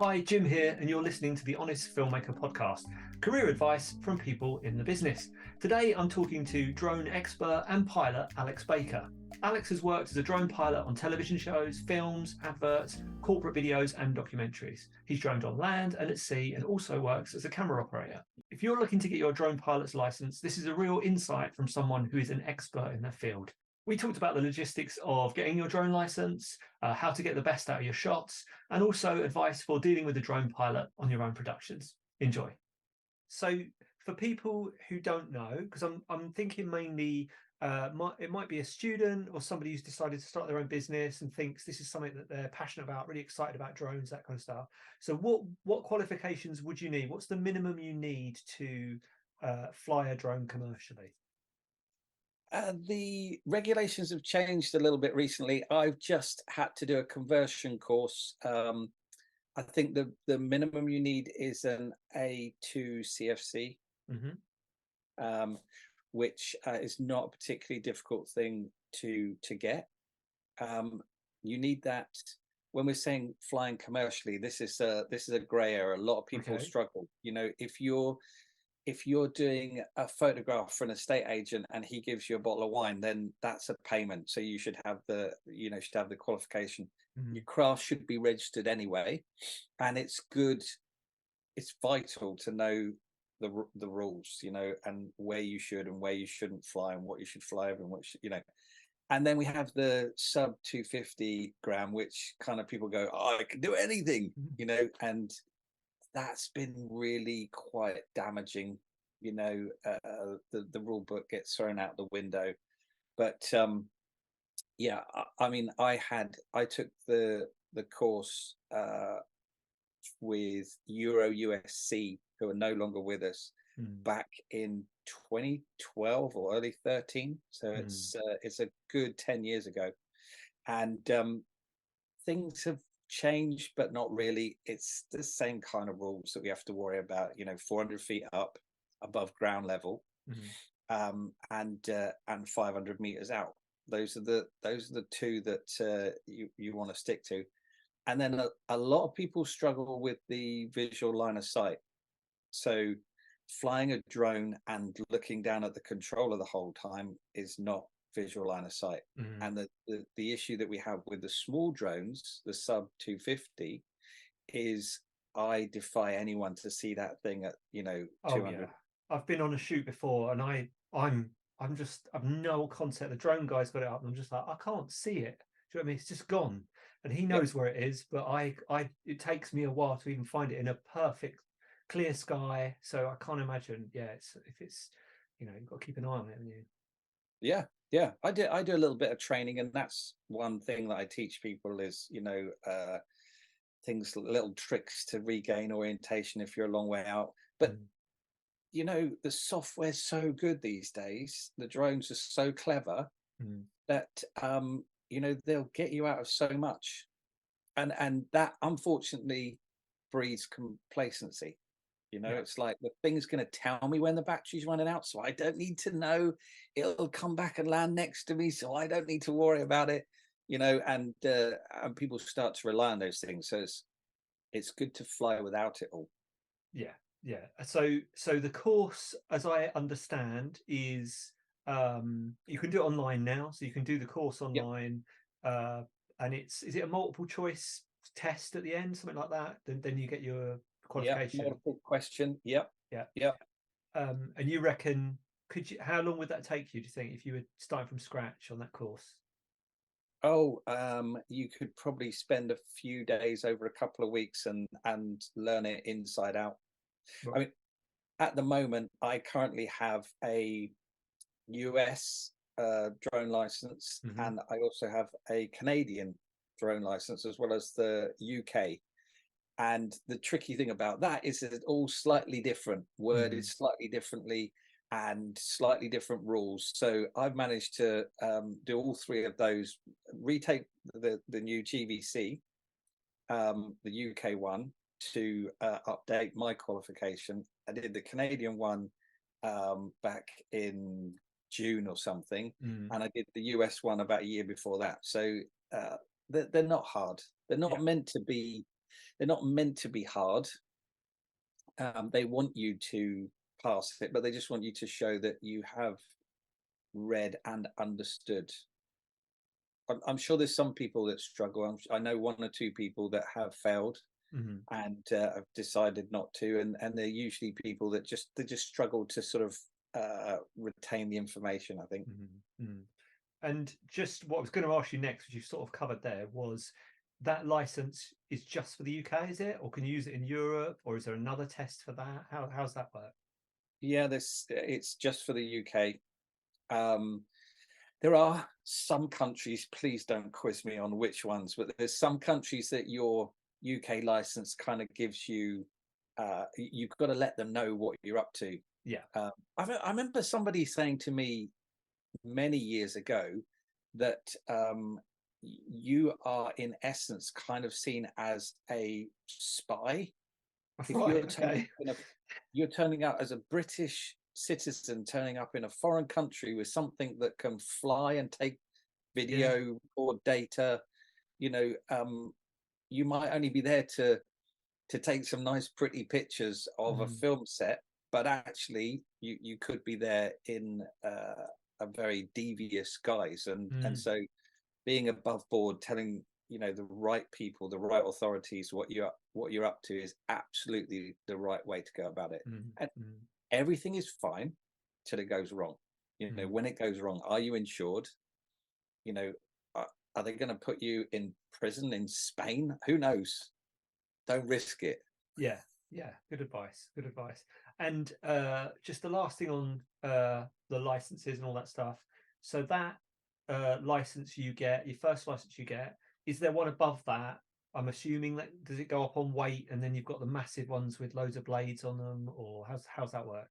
Hi, Jim here, and you're listening to the Honest Filmmaker podcast, career advice from people in the business. Today, I'm talking to drone expert and pilot Alex Baker. Alex has worked as a drone pilot on television shows, films, adverts, corporate videos, and documentaries. He's droned on land and at sea, and also works as a camera operator. If you're looking to get your drone pilot's license, this is a real insight from someone who is an expert in their field. We talked about the logistics of getting your drone license, how to get the best out of your shots, and also advice for dealing with a drone pilot on your own productions. Enjoy. So for people who don't know, because I'm thinking mainly it might be a student or somebody who's decided to start their own business and thinks this is something that they're passionate about, really excited about drones, that kind of stuff. So what qualifications would you need? What's the minimum you need to fly a drone commercially? The regulations have changed a little bit recently. I've just had to do a conversion course. I think the minimum you need is an A2 CFC, which is not a particularly difficult thing to get. You need that when we're saying flying commercially. This is a grey area. A lot of people struggle. You know, if you're doing a photograph for an estate agent and he gives you a bottle of wine, then that's a payment. So you should have the qualification. Your craft should be registered anyway, and it's good. It's vital to know the rules, and where you should and where you shouldn't fly, and what you should fly over, and what And then we have the sub 250 gram, which kind of people go, oh, I can do anything, and that's been really quite damaging. The rule book gets thrown out the window. But I mean, I took the course with Euro USC, who are no longer with us, back in 2012 or early 13. So it's a good 10 years ago, and things have changed, but not really. It's the same kind of rules that we have to worry about, 400 feet up above ground level, and 500 meters out. Those are the two that you want to stick to. And then a lot of people struggle with the visual line of sight. So flying a drone and looking down at the controller the whole time is not visual line of sight. And the issue that we have with the small drones, the sub 250, is I defy anyone to see that thing at 200. I've been on a shoot before, and I've no concept. The drone guy's got it up, and I'm just like, I can't see it. Do you know what I mean? It's just gone, and he knows where it is, but it takes me a while to even find it in a perfect clear sky. So I can't imagine. Yeah, if it's you've got to keep an eye on it, haven't you? Yeah, I do a little bit of training, and that's one thing that I teach people is, things, little tricks to regain orientation if you're a long way out. But, the software's so good these days, the drones are so clever that, they'll get you out of so much. And that, unfortunately, breeds complacency. It's like the thing's going to tell me when the battery's running out, so I don't need to know. It'll come back and land next to me, so I don't need to worry about it. And people start to rely on those things. So it's good to fly without it all. Yeah. So the course, as I understand, is you can do it online now. So you can do the course online, and is it a multiple choice test at the end, something like that? Then you get your qualification. Multiple question. Yeah. And you reckon, how long would that take you, do you think, if you were starting from scratch on that course? You could probably spend a few days over a couple of weeks and learn it inside out. Right. I mean, at the moment, I currently have a US drone license, and I also have a Canadian drone license, as well as the UK. And the tricky thing about that is that it's all slightly different, worded slightly differently, and slightly different rules. So I've managed to do all three of those, retake the new GVC, the UK one, to update my qualification. I did the Canadian one back in June or something, and I did the US one about a year before that. So they're not hard. They're not meant to be not meant to be hard. They want you to pass it, but they just want you to show that you have read and understood. I'm sure there's some people that struggle. I know one or two people that have failed and have decided not to, and they're usually people that just struggle to sort of retain the information, I think. And just what I was going to ask you next, which you sort of covered there, was that license is just for the UK, is it? Or can you use it in Europe? Or is there another test for that? How's that work? Yeah, it's just for the UK. There are some countries, please don't quiz me on which ones, but there's some countries that your UK license kind of gives you, you've got to let them know what you're up to. Yeah. I remember somebody saying to me many years ago that you are in essence kind of seen as a spy. If you're turning out as a British citizen, turning up in a foreign country with something that can fly and take video or data, you might only be there to take some nice pretty pictures of a film set, but actually you could be there in a very devious guise, and so being above board, telling the right people, the right authorities what you're up to is absolutely the right way to go about it. And everything is fine till it goes wrong. When it goes wrong, are you insured? Are they going to put you in prison in Spain? Who knows? Don't risk it. Yeah, good advice. And just the last thing on the licenses and all that stuff. So that license you get, your first license you get, is there one above that? I'm assuming that, does it go up on weight and then you've got the massive ones with loads of blades on them, or how's that work?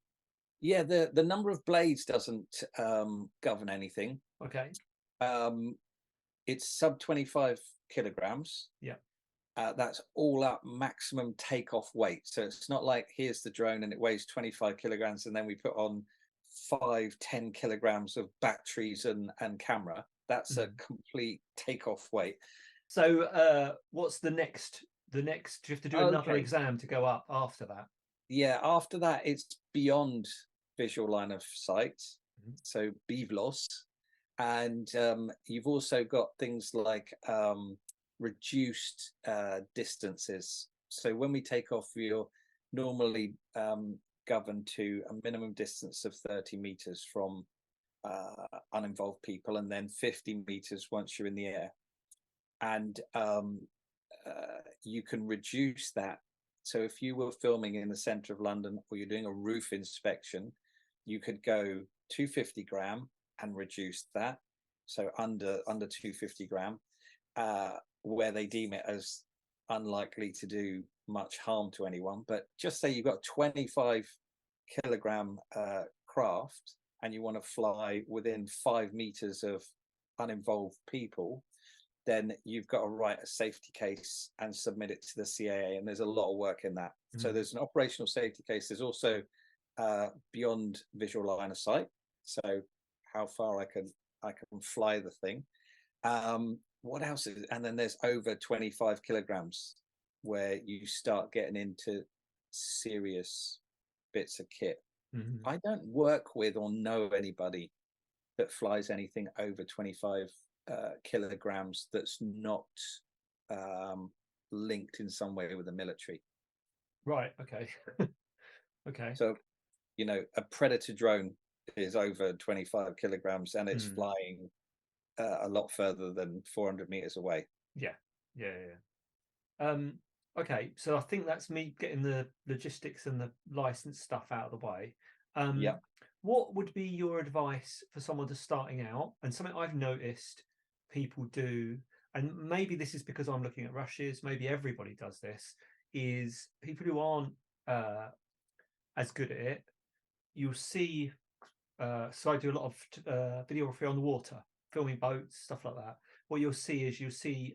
Yeah, the number of blades doesn't govern anything. Okay. It's sub 25 kilograms. Yeah. That's all up maximum takeoff weight. So it's not like here's the drone and it weighs 25 kilograms and then we put on 5-10 kilograms of batteries and camera. That's a complete takeoff weight. So what's the next? Do you have to do another exam to go up after that? Yeah, after that it's beyond visual line of sight, so BVLOS, and you've also got things like reduced distances. So when we take off, you're normally governed to a minimum distance of 30 meters from uninvolved people, and then 50 meters once you're in the air. And you can reduce that. So if you were filming in the center of London or you're doing a roof inspection, you could go 250 gram and reduce that. So under 250 gram, where they deem it as unlikely to do much harm to anyone. But just say you've got 25 kilogram craft and you want to fly within 5 meters of uninvolved people, then you've got to write a safety case and submit it to the CAA. And there's a lot of work in that. So there's an operational safety case. There's also beyond visual line of sight. So how far I can fly the thing. What else is, and then there's over 25 kilograms where you start getting into serious bits of kit. I don't work with or know anybody that flies anything over 25 kilograms that's not linked in some way with the military. Right. Okay. Okay. So, a Predator drone is over 25 kilograms and it's flying a lot further than 400 meters away. Yeah. Okay, so I think that's me getting the logistics and the license stuff out of the way. What would be your advice for someone just starting out, and something I've noticed people do, and maybe this is because I'm looking at rushes, maybe everybody does this, is people who aren't as good at it, you'll see, so I do a lot of videography on the water, filming boats, stuff like that. What you'll see is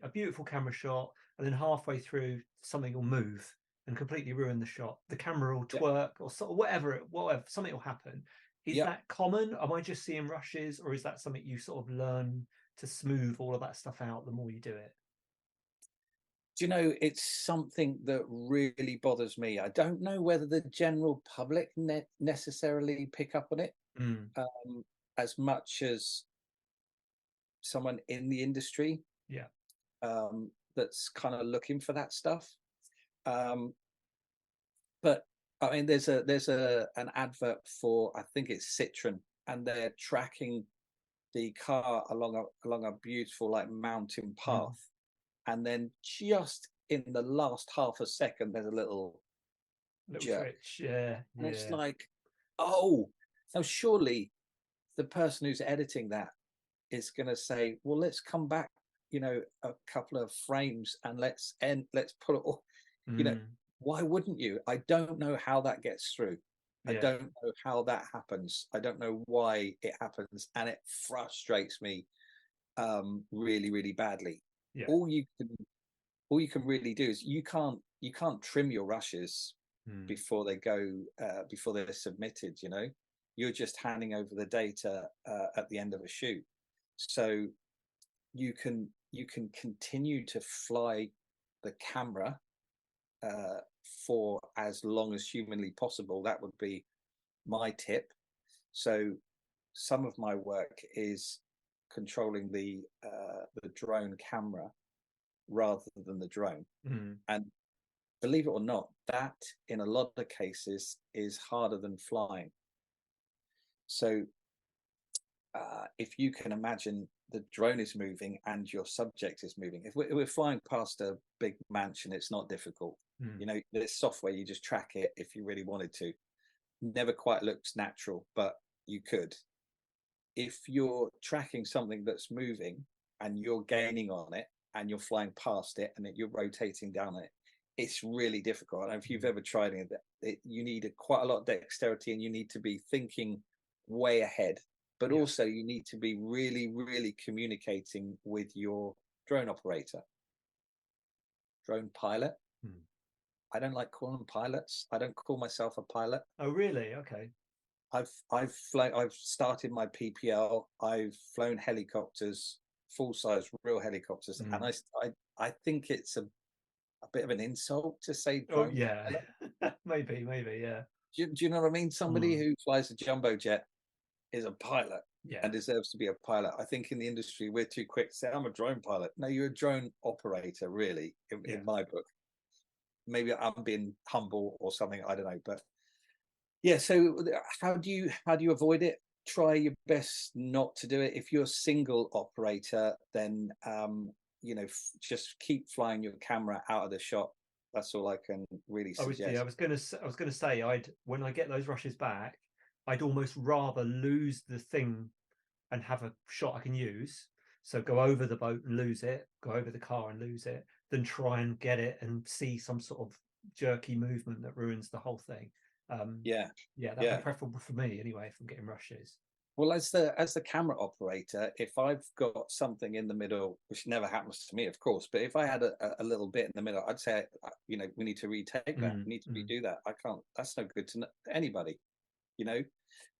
a beautiful camera shot, and then halfway through something will move and completely ruin the shot. The camera will twerk or whatever, something will happen. Is that common? Am I just seeing rushes, or is that something you sort of learn to smooth all of that stuff out the more you do it? Do you know, it's something that really bothers me. I don't know whether the general public necessarily pick up on it Mm. as much as someone in the industry Yeah. that's kind of looking for that stuff. Um, but I mean, there's an advert for, I think it's Citroen, and they're tracking the car along a beautiful like mountain Mm. path, and then just in the last half a second, there's a little Little jerk, twitch. Yeah. and it's Yeah. like, oh, now surely the person who's editing that is going to say, well, let's come back, a couple of frames and let's put it all, you know, Mm. why wouldn't you? I don't know how that gets through. I Yeah. don't know how that happens. I don't know why it happens, and it frustrates me really, really badly. Yeah. All you can all you can really do is you can't trim your rushes Mm. before they go before they're submitted. You're just handing over the data at the end of a shoot, so you can continue to fly the camera for as long as humanly possible. That would be my tip. So some of my work is controlling the drone camera rather than the drone. Mm. And believe it or not, that in a lot of cases is harder than flying. So if you can imagine the drone is moving and your subject is moving, if we're flying past a big mansion, it's not difficult. Mm. There's software, you just track it if you really wanted to. Never quite looks natural, but you could. If you're tracking something that's moving and you're gaining on it and you're flying past it and you're rotating down it, it's really difficult. And if you've ever tried it, you need quite a lot of dexterity, and you need to be thinking way ahead. But Yeah. also you need to be really, really communicating with your drone operator, drone pilot. Mm. I don't like calling them pilots. I don't call myself a pilot. Oh, really? Okay. I've started my PPL. I've flown helicopters, full size real helicopters, Mm. and I think it's a bit of an insult to say Oh, drone yeah. pilot. Maybe. Yeah. Do you know what I mean? Somebody Mm. who flies a jumbo jet is a pilot Yeah. and deserves to be a pilot. I think in the industry we're too quick to say I'm a drone pilot. No, you're a drone operator, really, Yeah. in my book. Maybe I'm being humble or something. I don't know, but yeah. So how do you avoid it? Try your best not to do it. If you're a single operator, then just keep flying your camera out of the shot. That's all I can really Obviously, suggest. I was gonna say, when I get those rushes back, I'd almost rather lose the thing and have a shot I can use. So go over the boat and lose it, go over the car and lose it, than try and get it and see some sort of jerky movement that ruins the whole thing. Yeah, Yeah, that'd be yeah. preferable for me anyway if I'm getting rushes. Well, as the camera operator, if I've got something in the middle, which never happens to me, of course, but if I had a little bit in the middle, I'd say, we need to retake that. Mm. We need to Mm. redo that. I can't. That's no good to anybody. You know,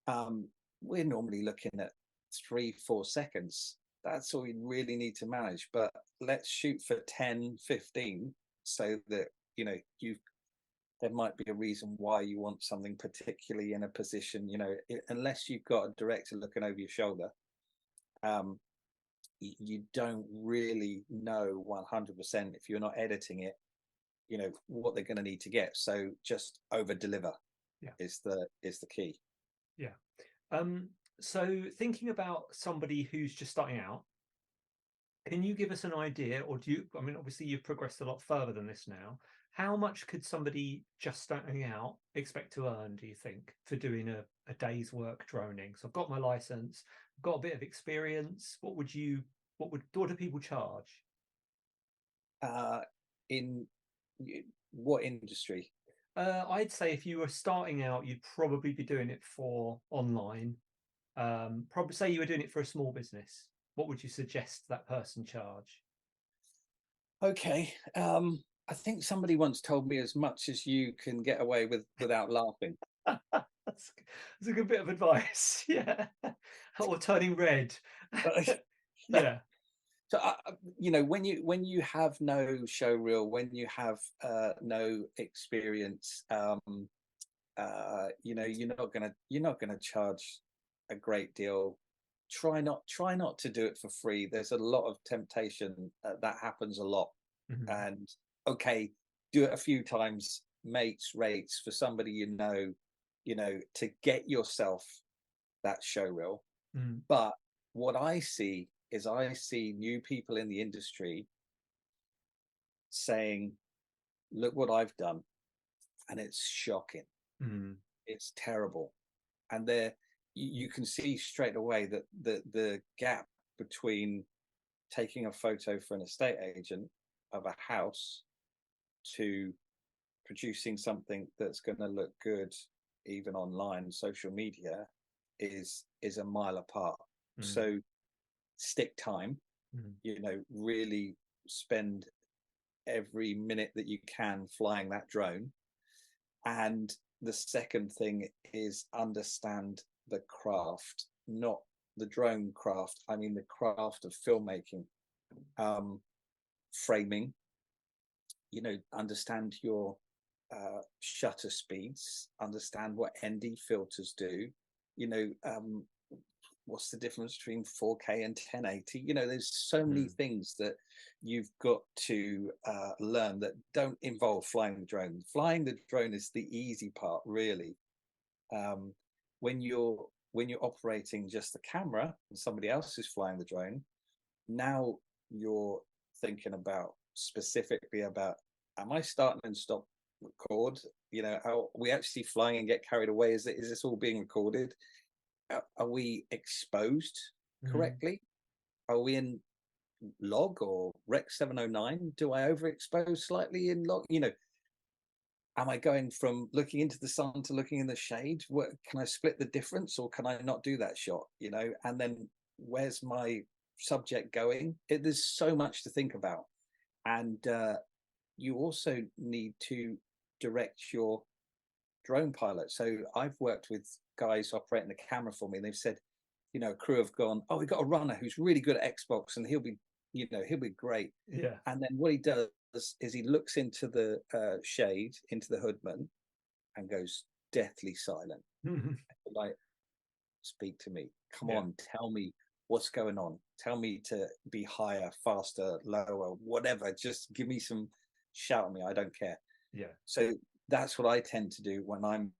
um, we're normally looking at 3-4 seconds. That's all we really need to manage. But let's shoot for 10, 15, so that you there might be a reason why you want something particularly in a position, unless you've got a director looking over your shoulder. You don't really know 100% if you're not editing it, what they're going to need to get. So just over deliver Yeah. is the key. Yeah. So thinking about somebody who's just starting out, can you give us an idea, or I mean, obviously you've progressed a lot further than this now. How much could somebody just starting out expect to earn, do you think, for doing a day's work droning? So I've got my license, I've got a bit of experience. What do people charge? In what industry? I'd say if you were starting out, you'd probably be doing it for online. Probably say you were doing it for a small business. What would you suggest that person charge? Okay. I think somebody once told me as much as you can get away with without laughing. That's a good bit of advice. Yeah. Or turning red. Yeah. So when you have no show reel, when you have no experience, you're not gonna charge a great deal. Try not to do it for free. There's a lot of temptation, that happens a lot. Mm-hmm. And okay, do it a few times, mates rates for somebody to get yourself that show reel. Mm. But what I see is I see new people in the industry saying, look what I've done, and it's shocking. Mm. It's terrible. And there you can see straight away that the gap between taking a photo for an estate agent of a house to producing something that's going to look good even online, social media, is a mile apart. Mm. So stick time, really spend every minute that you can flying that drone. And the second thing is understand the craft, not the drone craft. I mean, the craft of filmmaking, framing, understand your shutter speeds, understand what ND filters do, what's the difference between 4K and 1080. There's so many things that you've got to learn that don't involve flying the drone. Flying the drone is the easy part, really. When you're operating just the camera and somebody else is flying the drone, now you're thinking specifically about, am I starting and stop record? Are we actually flying and get carried away? Is this all being recorded? Are we exposed correctly? Are we in log or rec 709? Do I overexpose slightly in log? Am I going from looking into the sun to looking in the shade? Can I split the difference, or can I not do that shot? And then where's my subject going? There's so much to think about. And you also need to direct your drone pilot. So I've worked with guys operating the camera for me, and they've said, a crew have gone, oh, we've got a runner who's really good at Xbox, and he'll be great. Yeah. And then what he does is he looks into the shade, into the hoodman, and goes deathly silent. Like, speak to me. Come on, tell me what's going on. Tell me to be higher, faster, lower, whatever. Just give me some, shout at me. I don't care. Yeah. So that's what I tend to do when I'm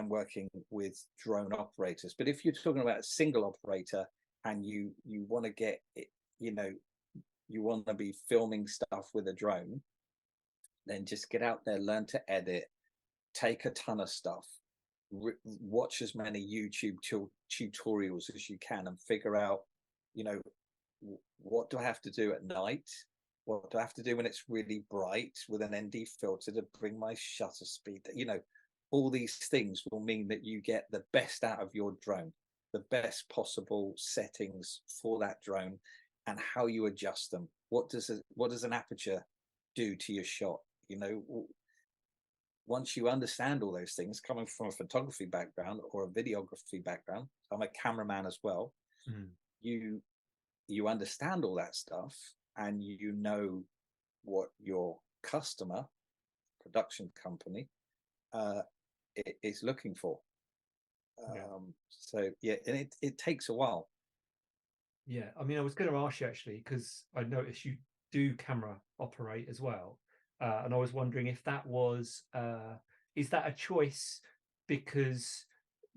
working with drone operators. But if you're talking about a single operator and you want to get it, you want to be filming stuff with a drone, then just get out there, learn to edit, take a ton of stuff, watch as many YouTube tutorials as you can, and figure out, what do I have to do at night? What do I have to do when it's really bright with an ND filter to bring my shutter speed? All these things will mean that you get the best out of your drone, the best possible settings for that drone, and how you adjust them. What does an aperture do to your shot? Once you understand all those things, coming from a photography background or a videography background, I'm a cameraman as well. You understand all that stuff, and you know what your customer, production company, is looking for. So and it takes a while. Yeah, I mean, I was going to ask you actually, because I noticed you do camera operate as well, and I was wondering if that was is that a choice because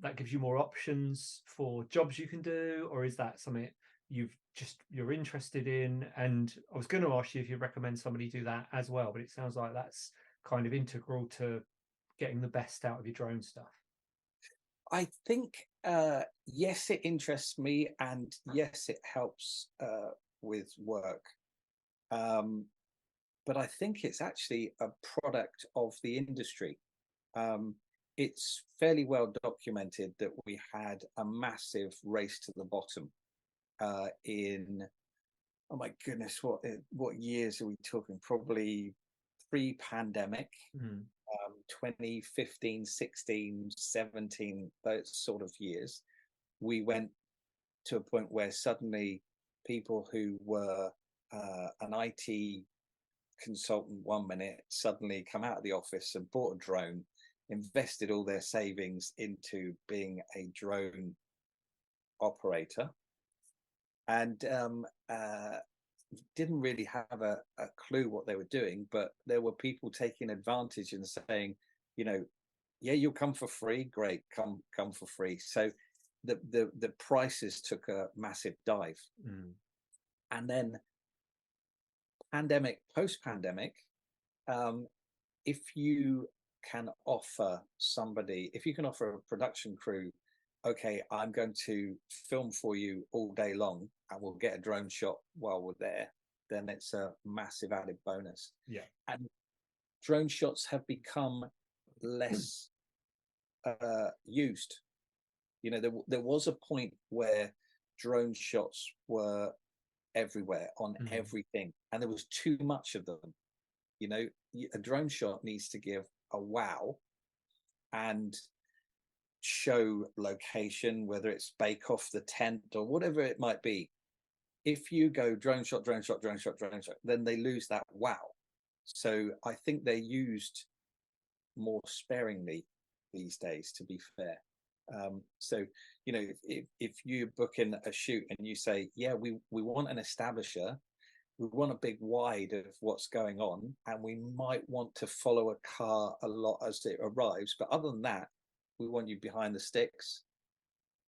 that gives you more options for jobs you can do, or is that something you're interested in? And I was going to ask you if you recommend somebody do that as well, but it sounds like that's kind of integral to getting the best out of your drone stuff. I think yes, it interests me, and yes, it helps with work. But I think it's actually a product of the industry. It's fairly well documented that we had a massive race to the bottom in, oh my goodness, what years are we talking? Probably pre-pandemic. 2015, 16, 17, those sort of years. We went to a point where suddenly people who were an IT consultant one minute suddenly come out of the office and bought a drone, invested all their savings into being a drone operator, and didn't really have a clue what they were doing. But there were people taking advantage and saying, yeah, you'll come for free. Great, come for free. So the prices took a massive dive. And then post-pandemic, if you can offer a production crew, okay, I'm going to film for you all day long and we'll get a drone shot while we're there, then it's a massive added bonus. Yeah. And drone shots have become less used. There was a point where drone shots were everywhere on everything, and there was too much of them. A drone shot needs to give a wow and show location, whether it's bake off the tent or whatever it might be. If you go drone shot, then they lose that wow. So I think they're used more sparingly these days, to be fair. So if you book in a shoot and you say, yeah, we want an establisher, we want a big wide of what's going on, and we might want to follow a car a lot as it arrives, but other than that, we want you behind the sticks,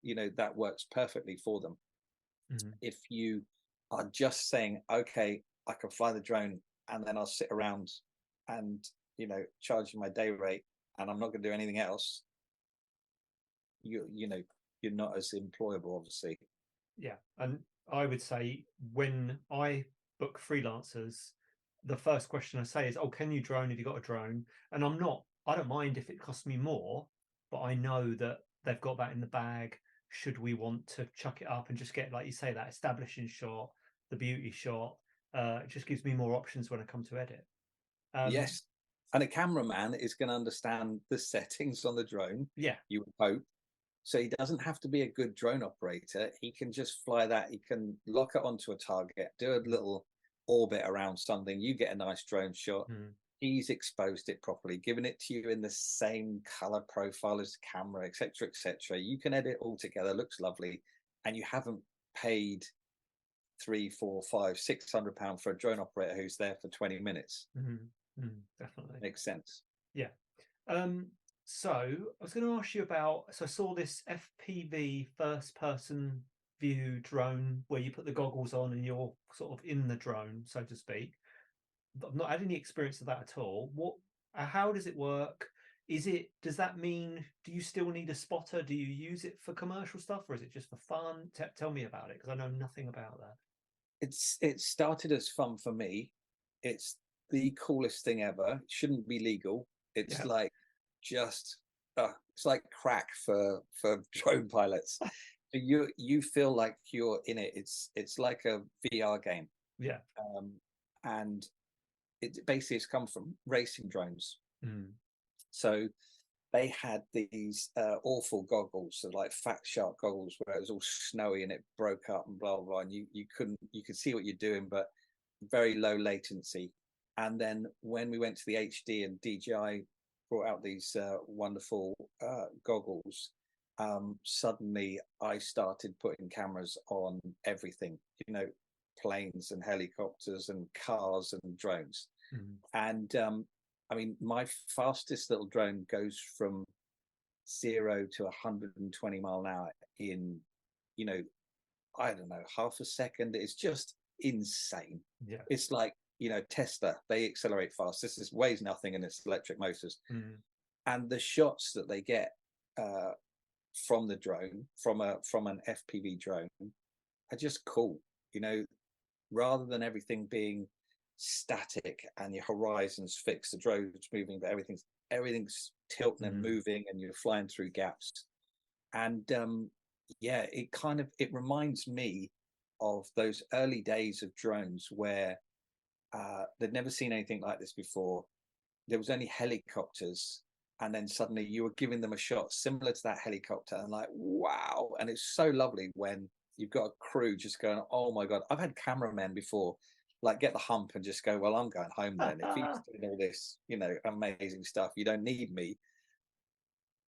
that works perfectly for them. If you are just saying, okay, I can fly the drone and then I'll sit around and charge you my day rate and I'm not going to do anything else, you're not as employable, obviously. Yeah. And I would say when I book freelancers, the first question I say is, oh, can you drone? Have you got a drone? And I don't mind if it costs me more, but I know that they've got that in the bag should we want to chuck it up and just get, like you say, that establishing shot, the beauty shot. It just gives me more options when I come to edit. Yes. And a cameraman is going to understand the settings on the drone. Yeah. You would hope. So he doesn't have to be a good drone operator. He can just fly that. He can lock it onto a target, do a little orbit around something. You get a nice drone shot. He's exposed it properly, given it to you in the same color profile as the camera, etc., etc. You can edit all together. Looks lovely. And you haven't paid £300, £400, £500, £600 for a drone operator who's there for 20 minutes. Definitely. Makes sense. Yeah. So I was going to ask you about, so I saw this FPV first person view drone where you put the goggles on and you're sort of in the drone, so to speak. I've not had any experience of that at all. How does it work? Does that mean, do you still need a spotter? Do you use it for commercial stuff or is it just for fun? Tell me about it, because I know nothing about that. It started as fun for me. It's the coolest thing ever. It shouldn't be legal. It's like it's like crack for drone pilots. You feel like you're in it. It's like a VR game. Yeah. And it basically has come from racing drones. So they had these awful goggles, so like Fat Shark goggles, where it was all snowy and it broke up and blah blah blah, and you could see what you're doing, but very low latency. And then when we went to the HD and DJI brought out these wonderful goggles, suddenly I started putting cameras on everything, planes and helicopters and cars and drones. And I mean, my fastest little drone goes from 0 to 120 mile an hour in, I don't know, half a second. It's just insane. Yeah. It's like, Tesla, they accelerate fast. This weighs nothing and it's electric motors. And the shots that they get from the drone, from an FPV drone, are just cool. Rather than everything being static and your horizon's fixed, the drone's moving, but everything's tilting and moving, and you're flying through gaps. And it reminds me of those early days of drones where they'd never seen anything like this before. There was only helicopters, and then suddenly you were giving them a shot similar to that helicopter, and like, wow. And it's so lovely when you've got a crew just going, oh my God. I've had cameramen before, like get the hump and just go, well, I'm going home then. If he's doing all this, amazing stuff, you don't need me.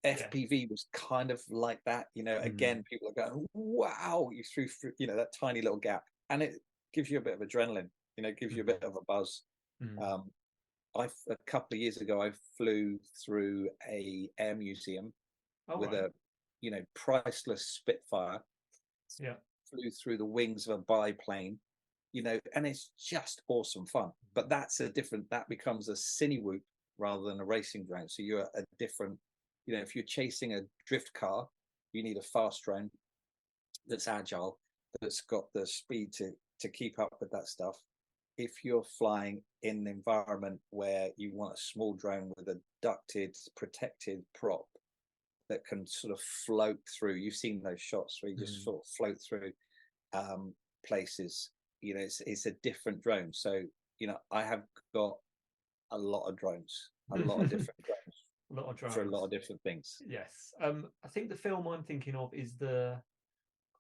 FPV was kind of like that, again, people are going, wow, you threw, that tiny little gap, and it gives you a bit of adrenaline, gives you a bit of a buzz. A couple of years ago, I flew through a air museum with a, priceless Spitfire. Flew through the wings of a biplane, and it's just awesome fun. But that becomes a cine whoop rather than a racing drone. So you're a different, if you're chasing a drift car, you need a fast drone that's agile, that's got the speed to keep up with that stuff. If you're flying in an environment where you want a small drone with a ducted, protected prop that can sort of float through, you've seen those shots where you just sort of float through places, it's a different drone. So, I have got a lot of drones, a lot of different drones. A lot of drones for a lot of different things. Yes. I think the film I'm thinking of is I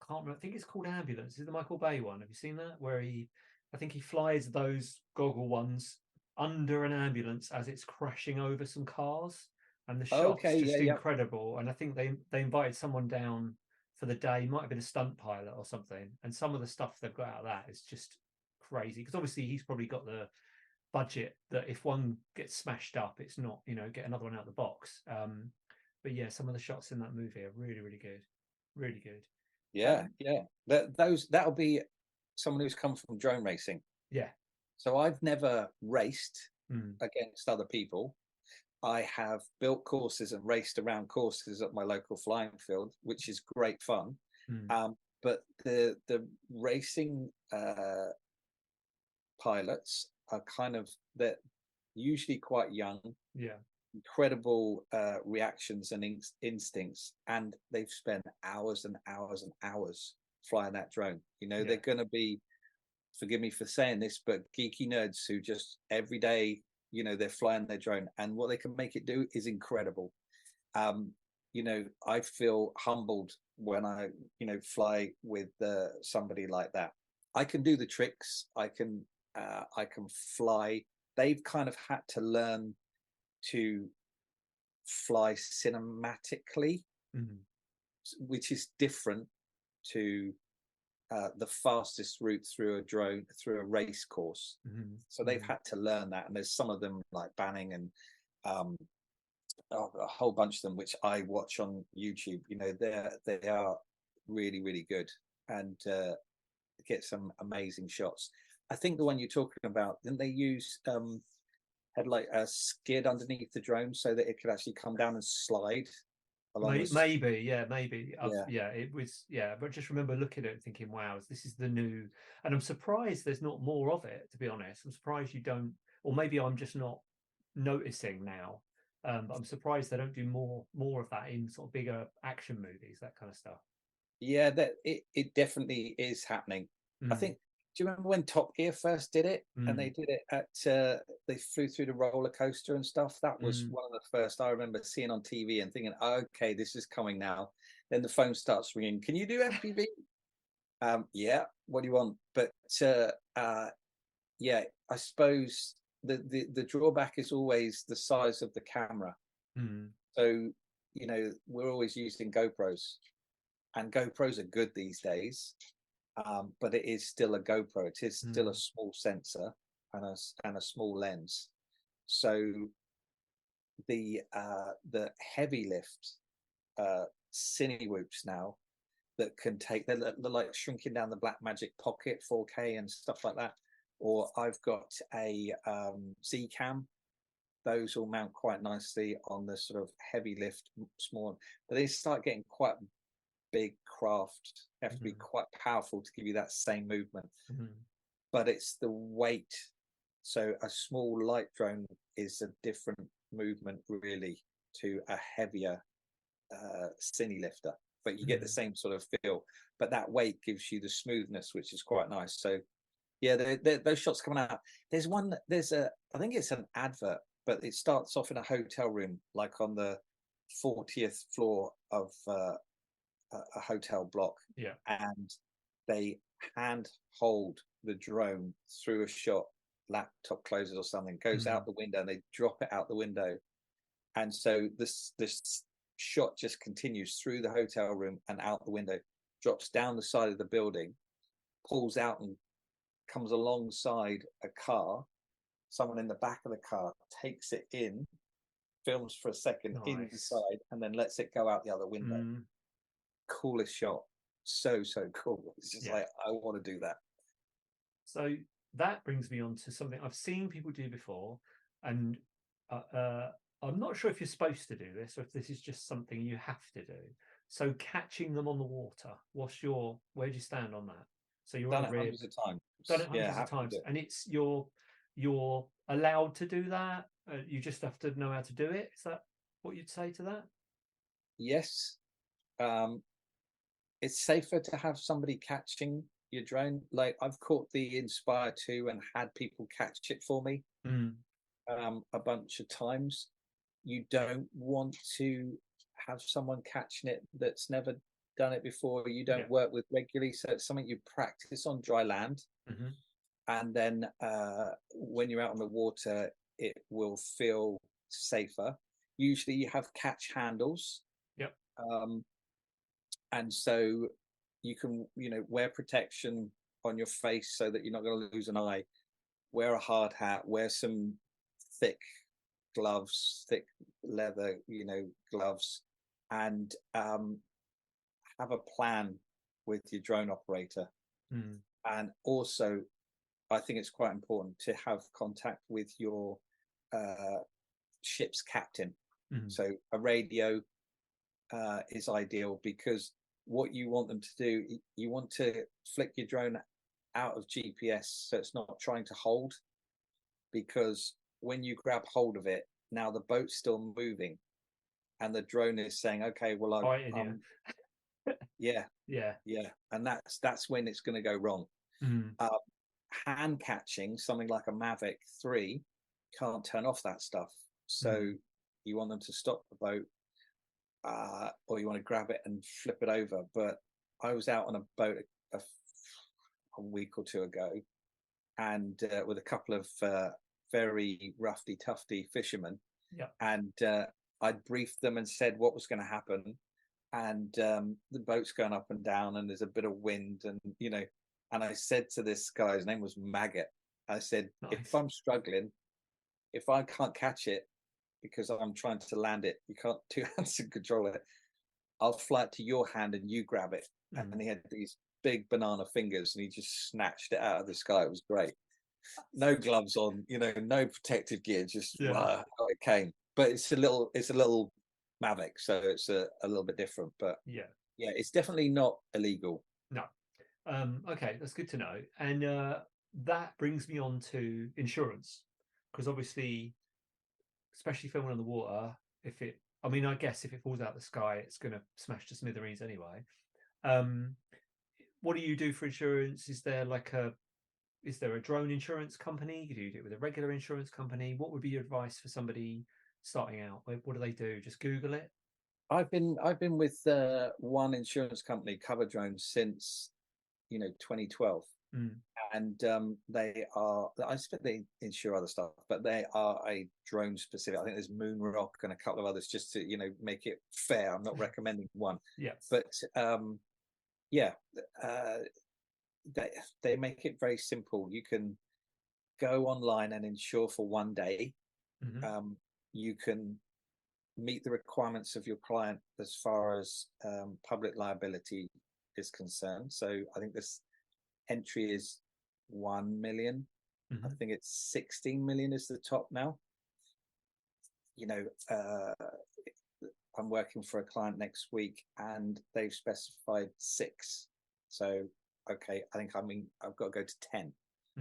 can't remember, I think it's called Ambulance. Is the Michael Bay one? Have you seen that? Where I think he flies those goggle ones under an ambulance as it's crashing over some cars, and the shot's just incredible. And I think they invited someone down for the day, might have been a stunt pilot or something, and some of the stuff they've got out of that is just crazy, because obviously he's probably got the budget that if one gets smashed up, it's not, get another one out of the box. But yeah, some of the shots in that movie are really, really good. Really good. That'll be someone who's come from drone racing. So I've never raced against other people. I have built courses and raced around courses at my local flying field, which is great fun. But the racing pilots are they're usually quite young, incredible reactions and instincts, and they've spent hours and hours and hours flying that drone. They're going to be, forgive me for saying this, but geeky nerds who just every day, they're flying their drone, and what they can make it do is incredible. I feel humbled when I fly with somebody like that. I can do the tricks, I can fly. They've kind of had to learn to fly cinematically, which is different to the fastest route through a race course. So they've had to learn that, and there's some of them like Banning and a whole bunch of them which I watch on YouTube. They are really, really good, and get some amazing shots. I think the one you're talking about, didn't they use had like a skid underneath the drone so that it could actually come down and slide along? Maybe. It was, but I just remember looking at it and thinking, wow, this is the new, and I'm surprised there's not more of it, to be honest. I'm surprised you don't, or maybe I'm just not noticing now, but I'm surprised they don't do more of that in sort of bigger action movies, that kind of stuff. That it definitely is happening. I think, do you remember when Top Gear first did it, and they did it at they flew through the roller coaster and stuff? That was one of the first I remember seeing on TV and thinking, okay, this is coming now. Then the phone starts ringing. Can you do FPV? Yeah, what do you want? But I suppose the drawback is always the size of the camera. So we're always using GoPros, and GoPros are good these days. But it is still a GoPro. It is still a small sensor and a small lens. So the heavy lift cine whoops now that can take, they're like shrinking down the Blackmagic Pocket 4K and stuff like that. Or I've got a Z Cam. Those all mount quite nicely on the sort of heavy lift small, but they start getting quite big craft. You have to be quite powerful to give you that same movement. But it's the weight. So a small light drone is a different movement really to a heavier cine lifter, but you get the same sort of feel, but that weight gives you the smoothness, which is quite nice. So those shots coming out. I think it's an advert, but it starts off in a hotel room, like on the 40th floor of a hotel block, and they hand hold the drone through a shot, laptop closes or something, goes out the window, and they drop it out the window. And so this shot just continues through the hotel room and out the window, drops down the side of the building, pulls out and comes alongside a car. Someone in the back of the car takes it in, films for a second inside, and then lets it go out the other window. Coolest shot. So cool. It's just like, I want to do that. So that brings me on to something I've seen people do before, and I'm not sure if you're supposed to do this or if this is just something you have to do. So catching them on the water. Where do you stand on that? So you're done on it hundreds of times. Done it hundreds of times, and it's you're allowed to do that. You just have to know how to do it. Is that what you'd say to that? Yes. It's safer to have somebody catching your drone. Like, I've caught the Inspire 2 and had people catch it for me a bunch of times. You don't want to have someone catching it that's never done it before, you don't work with regularly, so it's something you practice on dry land. And then when you're out on the water, it will feel safer. Usually you have catch handles, and so you can wear protection on your face so that you're not going to lose an eye, wear a hard hat, wear some thick gloves, thick leather gloves, and have a plan with your drone operator. And also, I think it's quite important to have contact with your ship's captain. So a radio is ideal, because what you want them to do, you want to flick your drone out of GPS so it's not trying to hold, because when you grab hold of it, now the boat's still moving and the drone is saying, okay, well, and that's when it's going to go wrong. Hand catching, something like a Mavic 3 can't turn off that stuff, so you want them to stop the boat, or you want to grab it and flip it over. But I was out on a boat a week or two ago, and with a couple of very roughy tufty fishermen, and I'd briefed them and said what was going to happen, and the boat's going up and down and there's a bit of wind, and and I said to this guy, his name was Maggot, I said, if I'm struggling, if I can't catch it because I'm trying to land it, you can't two hands to control it, I'll fly it to your hand and you grab it. And he had these big banana fingers and he just snatched it out of the sky. It was great. No gloves on, no protective gear, just it came. But it's a little Mavic, so it's a little bit different. But it's definitely not illegal. No. Okay, that's good to know. And that brings me on to insurance, because obviously, especially filming on the water, I guess if it falls out of the sky, it's going to smash to smithereens anyway. What do you do for insurance? Is there a drone insurance company? Do you do it with a regular insurance company? What would be your advice for somebody starting out? What do they do? Just Google it? I've been with one insurance company, Cover Drones, since 2012, and I expect they insure other stuff, but they are a drone specific. I think there's Moonrock and a couple of others, just to make it fair. I'm not recommending one, but they make it very simple. You can go online and insure for one day. You can meet the requirements of your client as far as public liability is concerned. So I think this entry is 1 million. I think it's 16 million is the top now. I'm working for a client next week and they've specified 6. So okay, I think I've got to go to 10.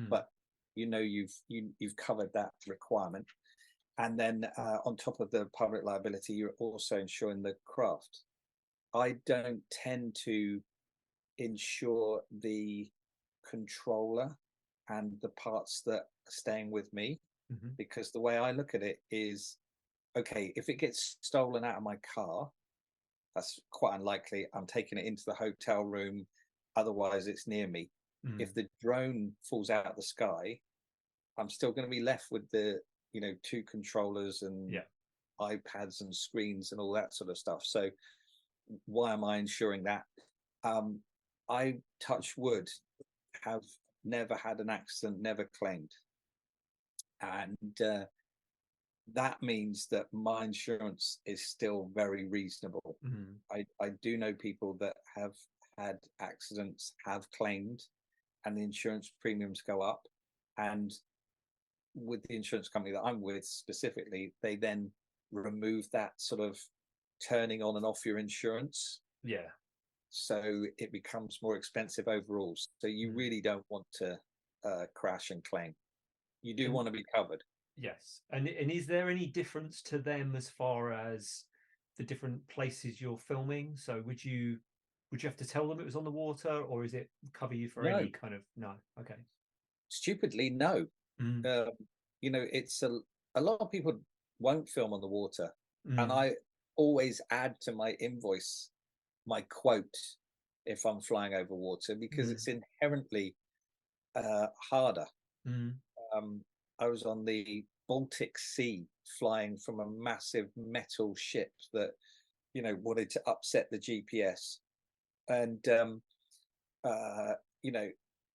But you've covered that requirement. And then on top of the public liability, you're also insuring the craft. I don't tend to insure the controller and the parts that are staying with me, because the way I look at it is, okay, if it gets stolen out of my car, that's quite unlikely. I'm taking it into the hotel room. otherwise it's near me. If the drone falls out of the sky, I'm still going to be left with the, 2 controllers and iPads and screens and all that sort of stuff. So why am I ensuring that? I, touch wood, have never had an accident, never claimed. And that means that my insurance is still very reasonable. I do know people that have had accidents, have claimed, and the insurance premiums go up. And with the insurance company that I'm with specifically, they then remove that sort of turning on and off your insurance. Yeah. So it becomes more expensive overall. So you really don't want to crash and claim. You do want to be covered. Yes. And is there any difference to them as far as the different places you're filming? So would you have to tell them it was on the water, or is it cover you for any kind of... No. Okay. Stupidly, no. It's a lot of people won't film on the water. And I always add to my invoice my quote if I'm flying over water, because it's inherently harder. I was on the Baltic Sea flying from a massive metal ship that, wanted to upset the GPS. And,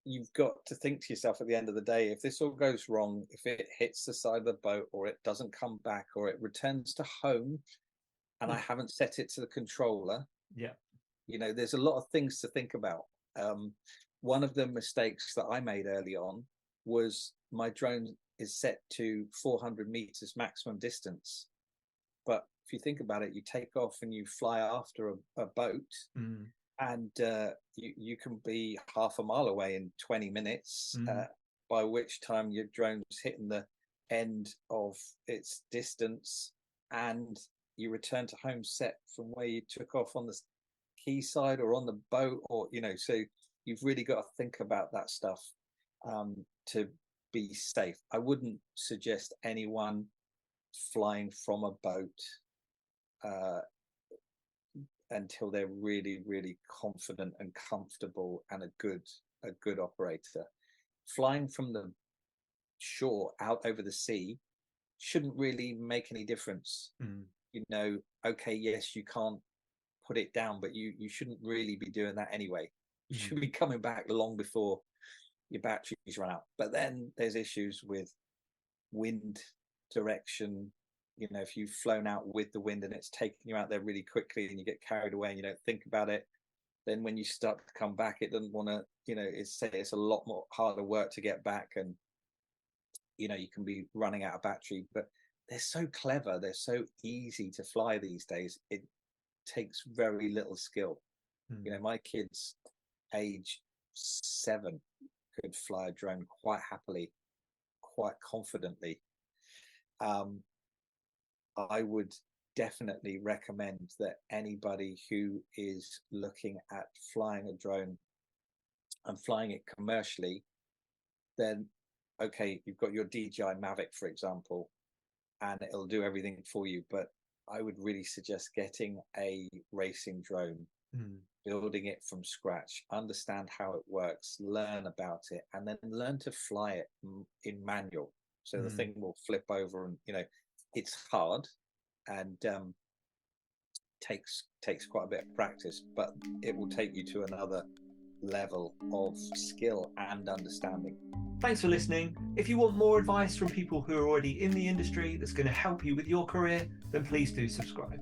you've got to think to yourself at the end of the day, if this all goes wrong, if it hits the side of the boat, or it doesn't come back, or it returns to home and I haven't set it to the controller. Yeah. There's a lot of things to think about. One of the mistakes that I made early on was my drone is set to 400 meters maximum distance. But if you think about it, you take off and you fly after a boat, and you can be half a mile away in 20 minutes, by which time your drone's hitting the end of its distance, and you return to home set from where you took off on the quayside or on the boat, or so you've really got to think about that stuff to be safe. I wouldn't suggest anyone flying from a boat until they're really, really confident and comfortable and a good operator. Flying from the shore out over the sea shouldn't really make any difference. Okay, yes, you can't put it down, but you shouldn't really be doing that anyway. You should be coming back long before your batteries run out. But then there's issues with wind direction. If you've flown out with the wind and it's taking you out there really quickly and you get carried away and you don't think about it, then when you start to come back, it doesn't want to, it's a lot more harder work to get back, and you can be running out of battery. But they're so clever, they're so easy to fly these days. It takes very little skill. My kids age 7 could fly a drone quite happily, quite confidently. I would definitely recommend that anybody who is looking at flying a drone and flying it commercially, then okay, you've got your DJI Mavic, for example, and it'll do everything for you. But I would really suggest getting a racing drone, building it from scratch, understand how it works, learn about it, and then learn to fly it in manual. So the thing will flip over, and it's hard, and takes quite a bit of practice, but it will take you to another level of skill and understanding. Thanks for listening. If you want more advice from people who are already in the industry that's going to help you with your career, then please do subscribe.